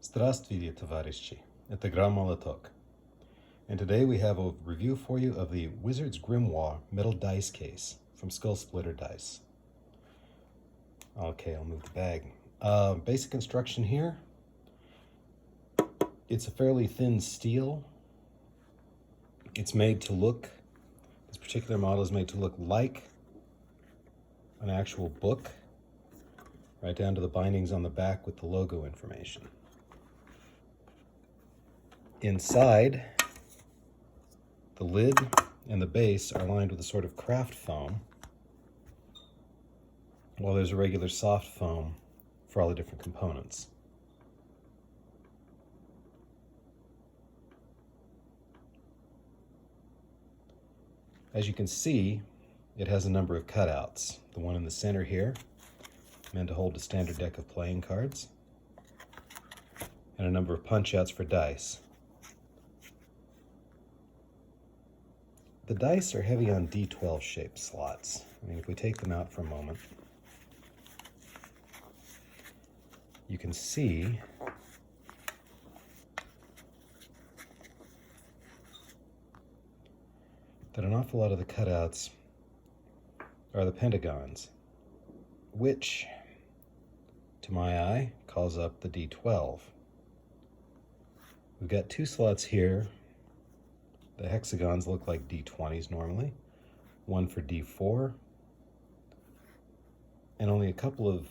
Здравствуйте, товарищи. Это Молоток. And today we have a review for you of the Wizard's Grimoire metal dice case from Skullsplitter Dice. Okay, I'll move the bag. Basic instruction here. It's a fairly thin steel. It's made to look, this particular model is made to look like an actual book, right down to the bindings on the back with the logo information. Inside, the lid and the base are lined with a sort of craft foam, while there's a regular soft foam for all the different components. As you can see, it has a number of cutouts. The one in the center here, meant to hold a standard deck of playing cards, and a number of punch-outs for dice. The dice are heavy on D12 shaped slots. I mean, if we take them out for a moment, you can see that an awful lot of the cutouts are the pentagons, which, to my eye, calls up the D12. We've got two slots here. The hexagons look like D20s normally, one for D4, and only a couple of,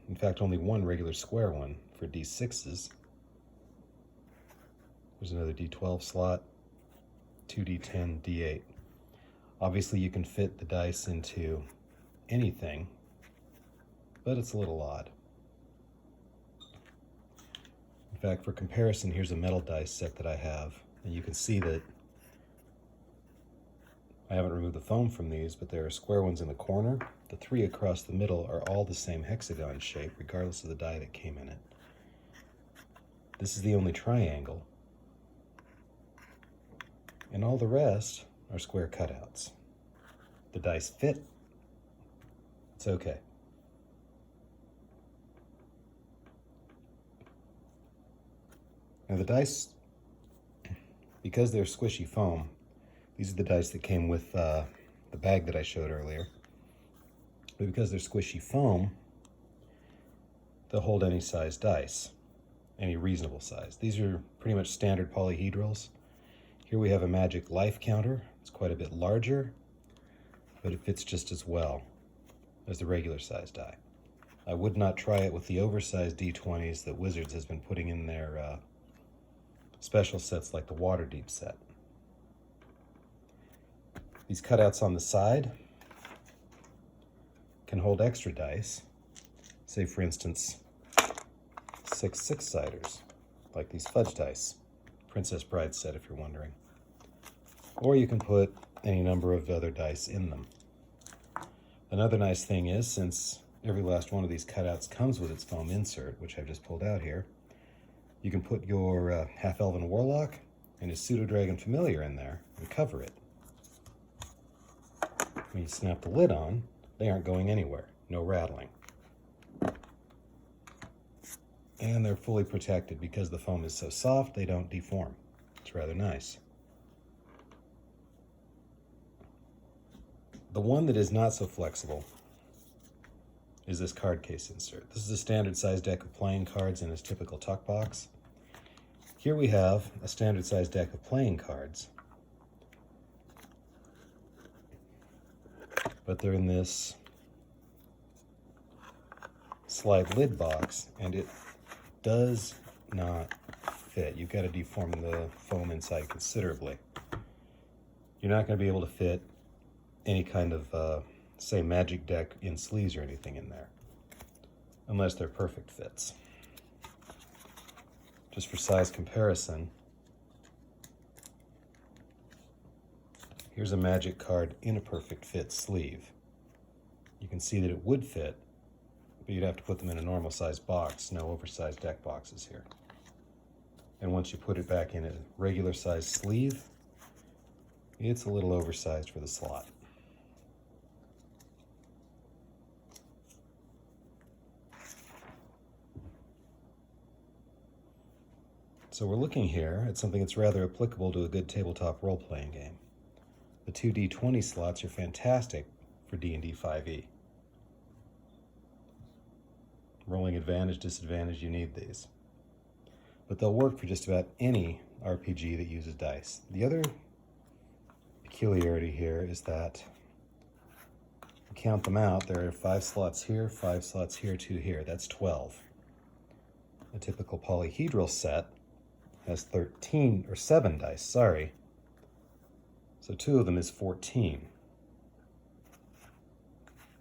in fact, only one regular square one for D6s. There's another D12 slot, 2D10, D8. Obviously, you can fit the dice into anything, but it's a little odd. In fact, for comparison, here's a metal dice set that I have, and you can see that I haven't removed the foam from these, but there are square ones in the corner. The three across the middle are all the same hexagon shape, regardless of the die that came in it. This is the only triangle. And all the rest are square cutouts. The dice fit. It's okay. Now the dice, because they're squishy foam, these are the dice that came with the bag that I showed earlier. But because they're squishy foam, they'll hold any size dice, any reasonable size. These are pretty much standard polyhedrals. Here we have a magic life counter. It's quite a bit larger, but it fits just as well as the regular size die. I would not try it with the oversized D20s that Wizards has been putting in their special sets like the Waterdeep set. These cutouts on the side can hold extra dice. Say, for instance, 6 six-siders, like these fudge dice. Princess Bride set, if you're wondering. Or you can put any number of other dice in them. Another nice thing is, since every last one of these cutouts comes with its foam insert, which I've just pulled out here, you can put your half-elven warlock and his pseudo-dragon familiar in there and cover it. When you snap the lid on, they aren't going anywhere. No rattling. And they're fully protected because the foam is so soft, they don't deform. It's rather nice. The one that is not so flexible is this card case insert. This is a standard size deck of playing cards in its typical tuck box. Here we have a standard size deck of playing cards, but they're in this slide lid box, and it does not fit. You've got to deform the foam inside considerably. You're not going to be able to fit any kind of, say, magic deck in sleeves or anything in there, unless they're perfect fits. Just for size comparison, here's a magic card in a perfect fit sleeve. You can see that it would fit, but you'd have to put them in a normal size box, no oversized deck boxes here. And once you put it back in a regular size sleeve, it's a little oversized for the slot. So we're looking here at something that's rather applicable to a good tabletop role-playing game. The 2d20 slots are fantastic for D&D 5e. Rolling advantage, disadvantage, you need these. But they'll work for just about any RPG that uses dice. The other peculiarity here is that, if you count them out, there are 5 slots here, 5 slots here, 2 here. That's 12. A typical polyhedral set has 13, or 7 dice, sorry. So 2 of them is 14.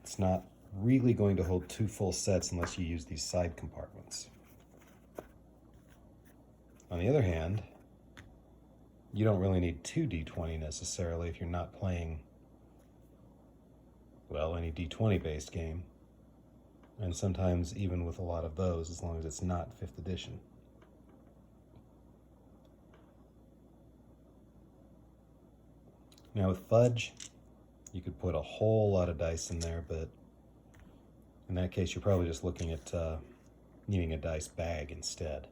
It's not really going to hold 2 full sets unless you use these side compartments. On the other hand, you don't really need 2 d20 necessarily if you're not playing, well, any d20 based game. And sometimes even with a lot of those, as long as it's not 5th edition. Now with Fudge, you could put a whole lot of dice in there, but in that case you're probably just looking at needing a dice bag instead.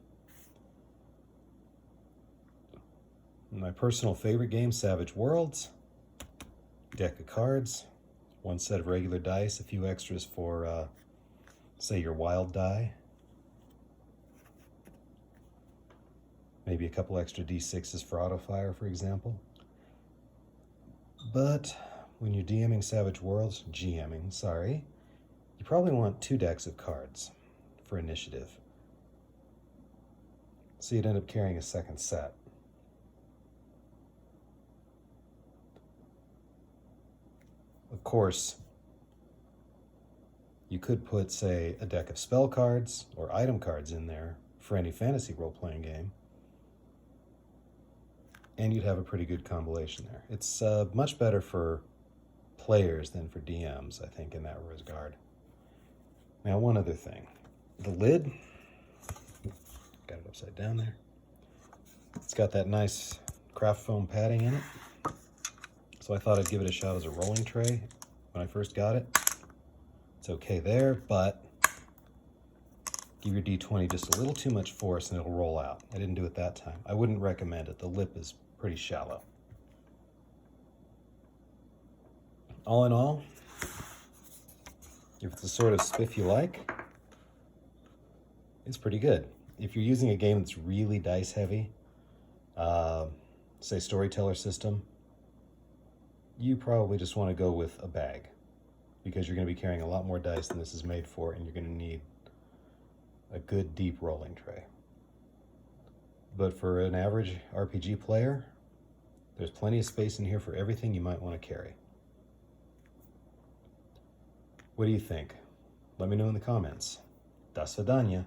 My personal favorite game, Savage Worlds. Deck of cards, 1 set of regular dice, a few extras for, say, your wild die. Maybe a couple extra d6s for auto fire, for example. But when you're GMing, you probably want 2 decks of cards for initiative. So you'd end up carrying a second set. Of course, you could put, say, a deck of spell cards or item cards in there for any fantasy role-playing game, and you'd have a pretty good compilation there. It's much better for players than for DMs, I think, in that regard. Now, one other thing. The lid, got it upside down there. It's got that nice craft foam padding in it. So I thought I'd give it a shot as a rolling tray when I first got it. It's okay there, but give your D20 just a little too much force and it'll roll out. I didn't do it that time. I wouldn't recommend it. The lip is pretty shallow. All in all, if it's the sort of spiff you like, it's pretty good. If you're using a game that's really dice heavy, say storyteller system, you probably just want to go with a bag because you're going to be carrying a lot more dice than this is made for, and you're going to need a good deep rolling tray. But for an average RPG player, there's plenty of space in here for everything you might want to carry. What do you think? Let me know in the comments. До свидания.